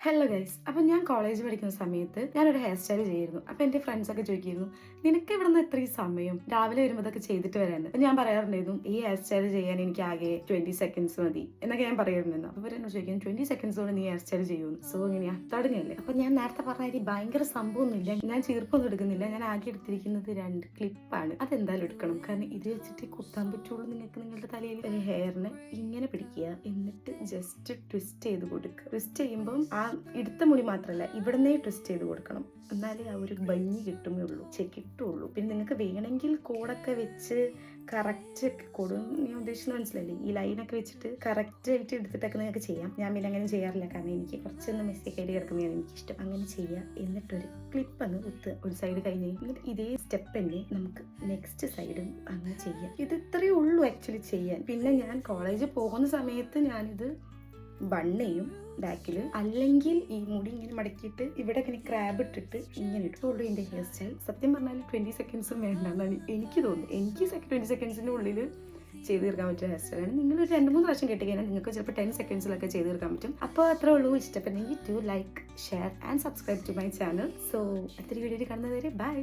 Hello guys. അപ്പം ഞാൻ college പഠിക്കുന്ന സമയത്ത് ഞാനൊരു ഹെയർ സ്റ്റൈൽ ചെയ്യായിരുന്നു. അപ്പം എൻ്റെ ഫ്രണ്ട്സൊക്കെ ചോദിക്കുന്നു, നിനക്ക് ഇവിടെ നിന്ന് എത്രയും സമയം രാവിലെ വരുമ്പോൾ ഇതൊക്കെ ചെയ്തിട്ട് വരാന്ന്. അപ്പം ഞാൻ പറയാറുണ്ടായിരുന്നു, ഈ ഹെയർ സ്റ്റൈൽ ചെയ്യാൻ എനിക്ക് ആകെ 20 സെക്കൻഡ്സ് മതി എന്നൊക്കെ ഞാൻ പറയാറുണ്ടായിരുന്നു. അപ്പോൾ എന്നോട് ചോദിക്കുന്നു, 20 സെക്കൻഡ്സ് കൊണ്ട് നീ ഹെയർ സ്റ്റൈൽ ചെയ്യുന്നു? സോ ഇങ്ങനെയാ തുടങ്ങിയല്ലേ. അപ്പം ഞാൻ നേരത്തെ പറഞ്ഞ ഭയങ്കര സംഭവമൊന്നുമില്ല, ഞാൻ ചീർപ്പൊന്നും എടുക്കുന്നില്ല. ഞാൻ ആകെ എടുത്തിരിക്കുന്നത് 2 ക്ലിപ്പാണ്. അതെന്തായാലും എടുക്കണം, കാരണം ഇത് വെച്ചിട്ട് കുത്താൻ പറ്റുള്ളൂ. നിങ്ങൾക്ക് നിങ്ങളുടെ തലയിൽ ഹെയറിന് ഇങ്ങനെ പിടിക്കുക, എന്നിട്ട് ജസ്റ്റ് ട്വിസ്റ്റ് ചെയ്ത് കൊടുക്കുക. ട്വിസ്റ്റ് ചെയ്യുമ്പം ആ എടുത്ത മുടി മാത്രമല്ല, ഇവിടുന്നേ ട്വിസ്റ്റ് ചെയ്ത് കൊടുക്കണം. എന്നാലേ ആ ഒരു ഭംഗി കിട്ടുകയുള്ളൂ, കിട്ടുള്ളൂ. പിന്നെ നിങ്ങൾക്ക് വേണമെങ്കിൽ കോഡൊക്കെ വെച്ച് കറക്റ്റ് കൊടും, ഞാൻ ഉദ്ദേശിക്കുന്നത് മനസ്സിലല്ലേ, ഈ ലൈനൊക്കെ വെച്ചിട്ട് കറക്റ്റ് ആയിട്ട് എടുത്തിട്ടൊക്കെ നിങ്ങൾക്ക് ചെയ്യാം. ഞാൻ പിന്നെ അങ്ങനെ ചെയ്യാറില്ല, കാരണം എനിക്ക് കുറച്ചൊന്ന് മിസ്റ്റേക്ക് ആയിട്ട് കിടക്കുന്നതാണ് എനിക്കിഷ്ടം. അങ്ങനെ ചെയ്യുക, എന്നിട്ടൊരു ക്ലിപ്പ് അങ്ങ് കുത്തുക ഒരു സൈഡ് കഴിഞ്ഞ്. എന്നിട്ട് ഇതേ സ്റ്റെപ്പ് തന്നെ നമുക്ക് നെക്സ്റ്റ് സൈഡും അങ്ങനെ ചെയ്യാം. ഇത് ഇത്രയേ ഉള്ളൂ ആക്ച്വലി ചെയ്യാൻ. പിന്നെ ഞാൻ കോളേജിൽ പോകുന്ന സമയത്ത് ഞാനിത് ബണ്ണെയും ബാക്കിൽ, അല്ലെങ്കിൽ ഈ മുടി ഇങ്ങനെ മടക്കിയിട്ട് ഇവിടെ ഇങ്ങനെ ക്രാബ് ഇട്ടിട്ട് ഇങ്ങനെ ഇട്ടുള്ളൂ എൻ്റെ ഹെയർ സ്റ്റൈൽ. സത്യം പറഞ്ഞാൽ 20 സെക്കൻഡ്സും വേണ്ടെന്നാണ് എനിക്ക് തോന്നുന്നത്. എനിക്ക് 20 സെക്കൻഡ്സിൻ്റെ ഉള്ളിൽ ചെയ്ത് തീർക്കാൻ പറ്റിയ ഹെയർ സ്റ്റൈലാണ്. നിങ്ങൾ ഒരു 2-3 പ്രാവശ്യം കേട്ട് കഴിഞ്ഞാൽ നിങ്ങൾക്ക് ചിലപ്പോൾ 10 സെക്കൻഡ്സിലൊക്കെ ചെയ്ത് തീർക്കാൻ പറ്റും. അപ്പോൾ അത്രേ ഉള്ളൂ. ഇഷ്ടപ്പെട്ടെങ്കിൽ to like, share and subscribe to my channel. So അടുത്തൊരു വീഡിയോയിൽ കാണുന്നത് വരെ ബൈ.